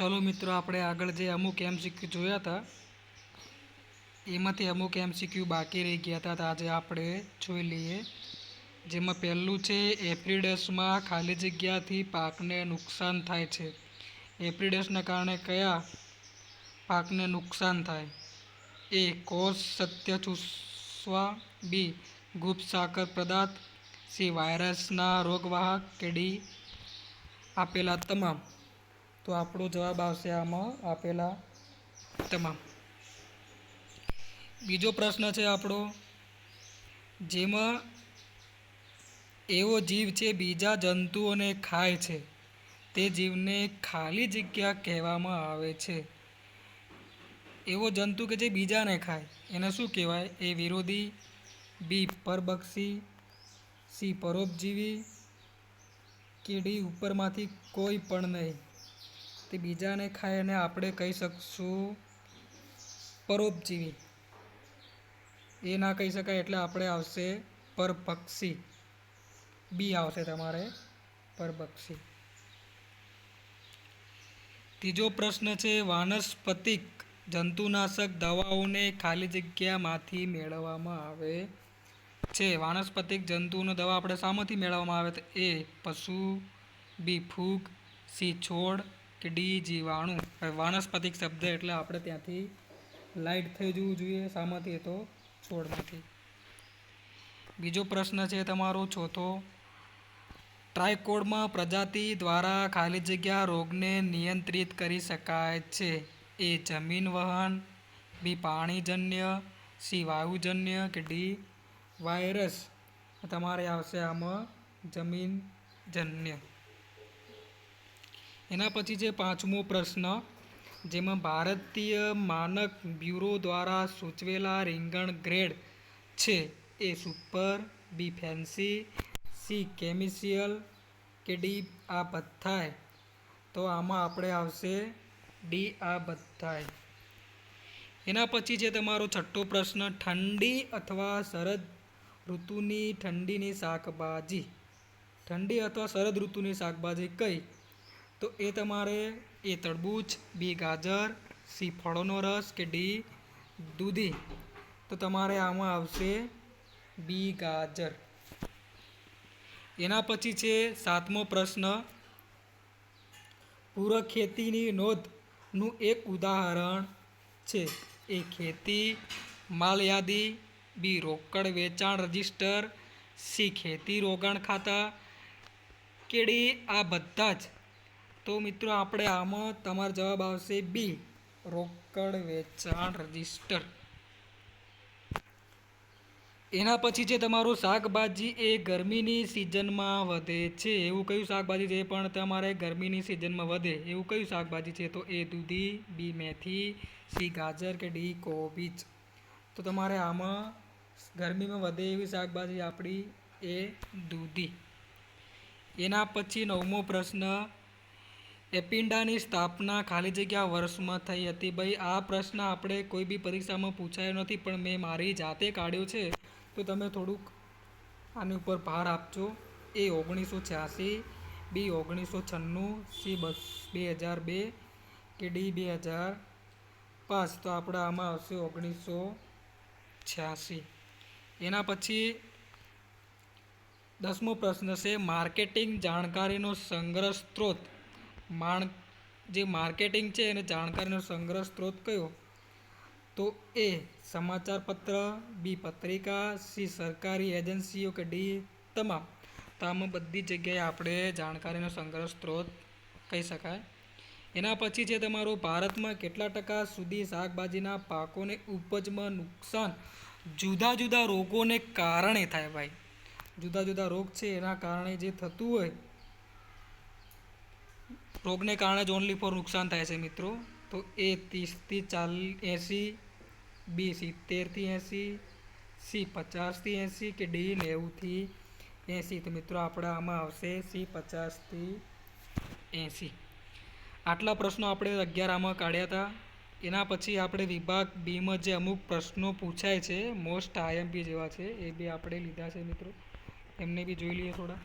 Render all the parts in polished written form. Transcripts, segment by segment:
चलो मित्रों આપણે આગળ જે અમુક એમસીક્યુ જોયા હતા એમાંથી અમુક એમસીક્યુ બાકી રહી ગયા હતા તો આજે આપણે જોઈ લઈએ। જેમાં પહેલું છે એપ્રિડસમાં ખાલી જગ્યાથી પાકને નુકસાન થાય છે। એપ્રિડસના કારણે કયા પાકને નુકસાન થાય? એ કોષ સત્ય ચૂસવા, બી ગુપ્ત સાકર પદાર્થ, સી વાયરસના રોગવાહક કે ડી આપેલા તમામ। તો આપણો જવાબ આવશે આમાં આપેલા તમામ। બીજો પ્રશ્ન છે આપણો, જેમાં એવો જીવ છે બીજા જંતુઓને ખાય છે તે જીવને ખાલી જગ્યા કહેવામાં આવે છે। એવો જંતુ કે જે બીજાને ખાય એને શું કહેવાય? એ વિરોધી, બી પરભક્ષી, સી પરોપજીવી કે ડી ઉપરમાંથી કોઈ પણ નહીં। તે બીજાને ખાય એને આપણે કહી શકશું પરોપજીવી। એ ના કહી શકાય એટલે આપણે આવશે પરભક્ષી, બી આવશે તમારે પરભક્ષી। ત્રીજો પ્રશ્ન છે વાનસ્પતિક જંતુનાશક દવાઓને ખાલી જગ્યામાંથી મેળવવામાં આવે છે। વાનસ્પતિક જંતુઓની દવા આપણે શામાંથી મેળવવામાં આવે? તો એ પશુ, બી ફૂગ, સી છોડ કે ડી જીવાણુ। હવે વાનસ્પતિક શબ્દ એટલે આપણે ત્યાંથી લાઇટ થઈ જવું જોઈએ શામાંથી? તો છોડમાંથી। બીજો પ્રશ્ન છે તમારો ચોથો, ટ્રાયકોડર્મા પ્રજાતિ દ્વારા ખાલી જગ્યા રોગને નિયંત્રિત કરી શકાય છે। એ જમીન વહન, બી પાણીજન્ય, સી વાયુજન્ય કે ડી વાયરસ। તમારે આવશે આમાં જમીનજન્ય। એના પછી છે પાંચમો પ્રશ્ન, જેમાં ભારતીય માનક બ્યુરો દ્વારા સૂચવેલા રીંગણ ગ્રેડ છે। એ સુપર, બી ફેન્સી, સી કેમિસિયલ કે ડી આ બધાય। તો આમાં આપણે આવશે ડી આ બધાય। એના પછી છે તમારો છઠ્ઠો પ્રશ્ન, ઠંડી અથવા શરદ ઋતુની ઠંડીની શાકભાજી, ઠંડી અથવા શરદ ઋતુની શાકભાજી કઈ? તો એ તમારે એ તરબૂચ, બી ગાજર, સી ફળોનો રસ કે ડી દૂધી। તો તમારે આમાં આવશે બી ગાજર। એના પછી છે સાતમો પ્રશ્ન, પૂરક ખેતીની નોંધનું એક ઉદાહરણ છે। એ ખેતી માલયાદી, બી રોકડ વેચાણ રજિસ્ટર, સી ખેતી રોગાણ ખાતા કે ડી આ બધા જ। તો મિત્રો આપણે આમાં તમારો જવાબ આવશે બી રોકડ વેચાણ રજિસ્ટર। એના પછી છે તમારું શાકભાજી એ ગરમીની સિઝનમાં વધે છે। એવું કયું શાકભાજી છે પણ તમારે ગરમીની સિઝનમાં વધે એવું કયું શાકભાજી છે? તો એ દૂધી, બી મેથી, સી ગાજર કે ડી કોબીજ। તો તમારે આમાં ગરમીમાં વધે એવી શાકભાજી આપણી એ દૂધી। એના પછી નવમો પ્રશ્ન, એપિંડાની સ્થાપના ખાલી જગ્યા વર્ષમાં થઈ હતી। ભાઈ આ પ્રશ્ન આપણે કોઈ બી પરીક્ષામાં પૂછાયો નથી પણ મેં મારી જાતે કાઢ્યો છે તો તમે થોડુંક આની ઉપર ભાર આપજો। એ 1986, બી 1996, સી 2002 કે ડી 2005। તો આપણે આમાં આવશે 1986। એના પછી 10મો પ્રશ્ન છે માર્કેટિંગ જાણકારીનો સંગ્રહ સ્ત્રોત। જે માર્કેટિંગ છે એને જાણકારીનો સંગ્રહ સ્ત્રોત કયો? તો એ સમાચાર પત્ર, બી પત્રિકા, સી સરકારી એજન્સીઓ કે ડી તમામ। તો આમાં બધી જગ્યાએ આપણે જાણકારીનો સંગ્રહ સ્ત્રોત કહી શકાય। એના પછી છે તમારું ભારતમાં કેટલા ટકા સુધી શાકભાજીના પાકોને ઉપજમાં નુકસાન જુદા જુદા રોગોને કારણે થાય? ભાઈ જુદા જુદા રોગ છે એના કારણે જે થતું હોય રોગને કારણે જ ઓનલી ફોર નુકસાન થાય છે મિત્રો। તો એ 30થી 80, બી 70થી 80, સી 50થી 80 કે ડી 90થી 80। તો મિત્રો આપણે આમાં આવશે સી 50થી 80। આટલા પ્રશ્નો આપણે 11 આમાં કાઢ્યા હતા। એના પછી આપણે વિભાગ બીમાં જે અમુક પ્રશ્નો પૂછાય છે મોસ્ટ આઈએમપી જેવા છે એ બી આપણે લીધા છે મિત્રો, એમને બી જોઈ લઈએ થોડા।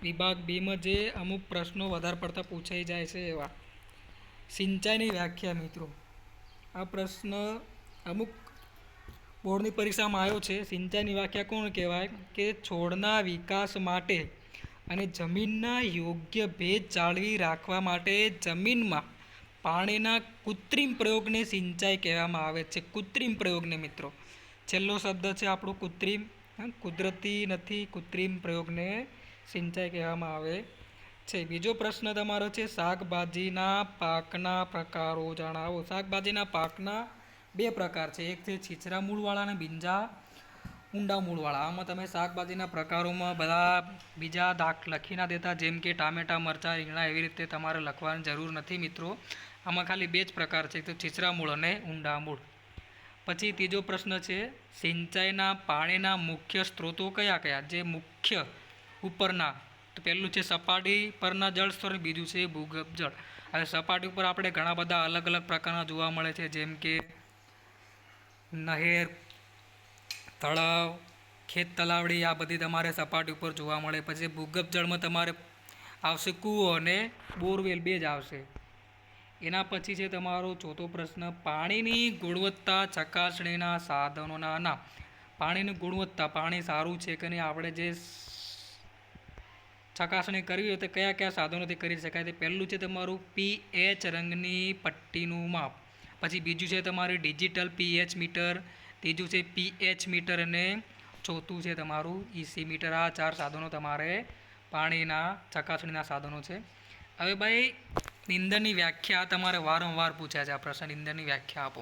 વિભાગ બીમાં જે અમુક પ્રશ્નો વધારે પડતા પૂછાઈ જાય છે એવા. સિંચાઈની વ્યાખ્યા મિત્રો. આ પ્રશ્ન અમુક બોર્ડની પરીક્ષામાં આવ્યો છે. સિંચાઈની વ્યાખ્યા કોણ કહેવાય કે છોડના વિકાસ માટે અને જમીનના યોગ્ય ભેજ જાળવી રાખવા માટે જમીનમાં પાણીના કૃત્રિમ પ્રયોગને સિંચાઈ કહેવામાં આવે છે. કૃત્રિમ પ્રયોગને મિત્રો. છેલ્લો શબ્દ છે આપણો કૃત્રિમ. કુદરતી નથી, કૃત્રિમ પ્રયોગને સિંચાઈ કહેવામાં આવે છે. બીજો પ્રશ્ન તમારો છે શાકભાજીના પાકના પ્રકારો જણાવો. શાકભાજીના પાકના બે પ્રકાર છે. એક છે છીછરા મૂળવાળા અને બીજા ઊંડા મૂળવાળા. આમાં તમે શાકભાજીના પ્રકારોમાં બધા બીજા લખી ના દેતા, જેમ કે ટામેટા, મરચાં, રીંગણા એવી રીતે તમારે લખવાની જરૂર નથી મિત્રો. આમાં ખાલી બે જ પ્રકાર છે, તો છીછરા મૂળ અને ઊંડા મૂળ. પછી ત્રીજો પ્રશ્ન છે સિંચાઈના પાણીના મુખ્ય સ્ત્રોતો કયા કયા? જે મુખ્ય ઉપરના, તો પહેલું છે સપાટી પરના જળ સ્ત્રોત, બીજું છે ભૂગર્ભ જળ. હવે સપાટી ઉપર આપણે ઘણા બધા અલગ અલગ પ્રકારના જોવા મળે છે, જેમ કે નહેર, તળાવ, ખેત તલાવડી, આ બધી તમારે સપાટી ઉપર જોવા મળે. પછી ભૂગર્ભ જળમાં તમારે આવશે કૂવો અને બોરવેલ, બે જ આવશે. એના પછી છે તમારો ચોથો પ્રશ્ન પાણીની ગુણવત્તા ચકાસણીના સાધનોના નામ. પાણીની ગુણવત્તા, પાણી સારું છે કે નહીં, આપણે જે ચકાસણી કરવી હોય તો કયા કયા સાધનોથી કરી શકાય? તે પહેલું છે તમારું pH રંગની પટ્ટીનું માપ. પછી બીજું છે તમારું ડિજિટલ pH મીટર, ત્રીજું છે pH મીટર અને ચોથું છે તમારું EC મીટર. આ 4 સાધનો તમારે પાણીના ચકાસણીના સાધનો છે. હવે ભાઈ નિંદણની વ્યાખ્યા તમારે વારંવાર પૂછ્યા છે આ પ્રશ્ન. નિંદણની વ્યાખ્યા આપો.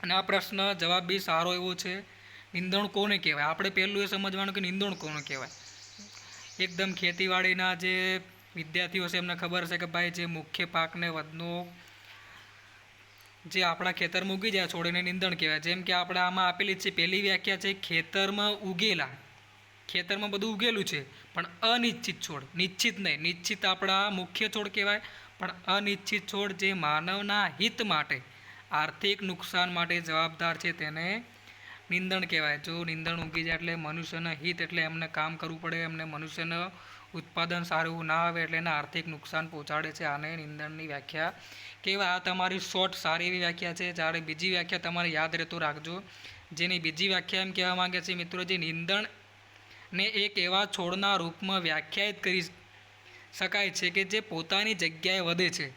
અને આ પ્રશ્ન જવાબ બી સારો એવો છે. નિંદણ કોને કહેવાય? આપણે પહેલું એ સમજવાનું કે નિંદણ કોને કહેવાય. એકદમ ખેતીવાડીના જે વિદ્યાર્થીઓ છે એમને ખબર છે કે ભાઈ જે મુખ્ય પાકને વધનો જે આપણા ખેતરમાં ઉગી જાય છોડીને નિંદણ કહેવાય. જેમ કે આપણે આમાં આપેલી છે પહેલી વ્યાખ્યા છે ખેતરમાં ઉગેલા. ખેતરમાં બધું ઉગેલું છે પણ અનિશ્ચિત છોડ, નિશ્ચિત નહીં. નિશ્ચિત આપણા મુખ્ય છોડ કહેવાય, પણ અનિશ્ચિત છોડ જે માનવના હિત માટે, આર્થિક નુકસાન માટે જવાબદાર છે તેને નિંદણ કહેવાય. જો નિંદણ ઉગી જાય એટલે મનુષ્યના હિત, એટલે એમને કામ કરવું પડે, એમને મનુષ્યનું ઉત્પાદન સારું ના આવે એટલે એને આર્થિક નુકસાન પહોંચાડે છે. આને નિંદણની વ્યાખ્યા કહેવાય. આ તમારી શોર્ટ સારી એવી વ્યાખ્યા છે. જ્યારે બીજી વ્યાખ્યા તમારે યાદ રહેતું રાખજો. જેની બીજી વ્યાખ્યા એમ કહેવા માગે છે મિત્રો, જે નિંદણ ને એક એવા છોડના રૂપમાં વ્યાખ્યાયિત કરી શકાય છે કે જે પોતાની જગ્યાએ વધે છે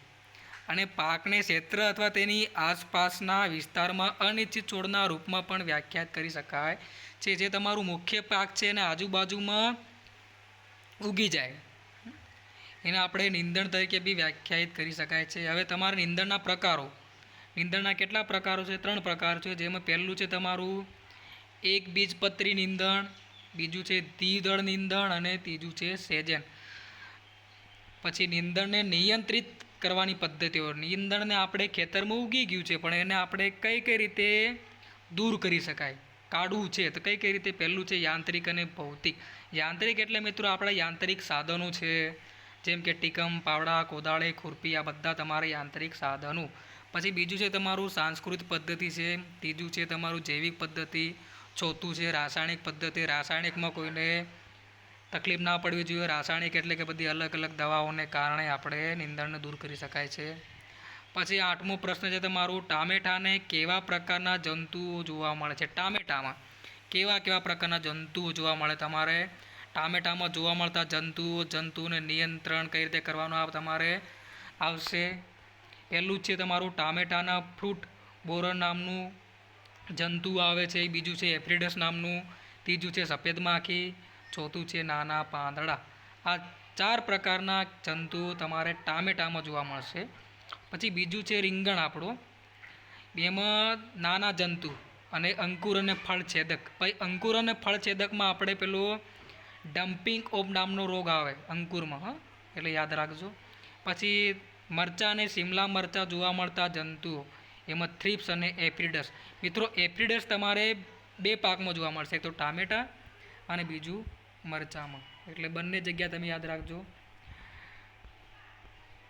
અને પાકને ક્ષેત્ર અથવા તેની આસપાસના વિસ્તારમાં અનિશ્ચિત છોડના રૂપમાં પણ વ્યાખ્યાયિત કરી શકાય છે. જે તમારું મુખ્ય પાક છે અને આજુબાજુમાં ઉગી જાય એને આપણે નિંદણ તરીકે બી વ્યાખ્યાયિત કરી શકાય છે. હવે તમારા નિંદણના પ્રકારો. નિંદણના કેટલા પ્રકારો છે? 3 પ્રકાર છે. જેમાં પહેલું છે તમારું એક બીજપત્રી નિંદણ, બીજું છે દ્વિદળ નિંદણ અને ત્રીજું છે સેજન. પછી નિંદણને નિયંત્રિત કરવાની પદ્ધતિઓ. નિંદણને આપણે ખેતરમાં ઉગી ગયું છે પણ એને આપણે કઈ કઈ રીતે દૂર કરી શકાય, કાઢવું છે તો કઈ રીતે? પહેલું છે યાંત્રિક અને ભૌતિક. યાંત્રિક એટલે મિત્રો આપણા યાંત્રિક સાધનો છે, જેમ કે ટીકમ, પાવડા, કોદાળી, ખુરપી, આ બધા તમારા યાંત્રિક સાધનો. પછી બીજું છે તમારું સાંસ્કૃતિક પદ્ધતિ છે, ત્રીજું છે તમારું જૈવિક પદ્ધતિ, ચોથું છે રાસાયણિક પદ્ધતિ. રાસાયણિકમાં કોઈને તકલીફ ના પડવી જોઈએ. રાસાયણિક એટલે કે બધી અલગ અલગ દવાઓને કારણે આપણે નિંદણને દૂર કરી શકાય છે. પછી 8મો પ્રશ્ન છે તમારું ટામેટાને કેવા પ્રકારના જંતુઓ જોવા મળે છે? ટામેટામાં કેવા કેવા પ્રકારના જંતુઓ જોવા મળે? તમારે ટામેટામાં જોવા મળતા જંતુઓને નિયંત્રણ કઈ રીતે કરવાનું આ તમારે આવશે. પહેલું છે તમારું ટામેટાના ફ્રૂટ બોરર નામનું જંતુ આવે છે, બીજું છે એફિડસ નામનું, ત્રીજું છે સફેદ માખી, ચોથું છે નાના પાંદડા. આ 4 પ્રકારના જંતુઓ તમારે ટામેટામાં જોવા મળશે. પછી બીજું છે રીંગણ આપણું. એમાં નાના જંતુ અને અંકુર અને ફળછેદક. પછી અંકુર અને ફળછેદકમાં આપણે પેલો ડમ્પિંગ ઓફ નામનો રોગ આવે અંકુરમાં, એટલે યાદ રાખજો. પછી મરચાં અને શિમલા મરચાં જોવા મળતા જંતુઓ, એમાં થ્રિપ્સ અને એફિડસ. મિત્રો એફિડસ તમારે 2 પાકમાં જોવા મળશે, એક તો ટામેટા અને બીજું મરચાંમાં, એટલે બંને જગ્યા તમે યાદ રાખજો.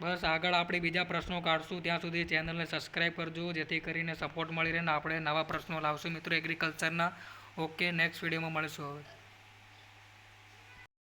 બસ આગળ આપણે બીજા પ્રશ્નો કાઢશું. ત્યાં સુધી ચેનલને સબસ્ક્રાઈબ કરજો, જેથી કરીને સપોર્ટ મળી રહે ને આપણે નવા પ્રશ્નો લાવશું મિત્રો એગ્રીકલ્ચરના. ઓકે, નેક્સ્ટ વિડીયોમાં મળીશું હવે.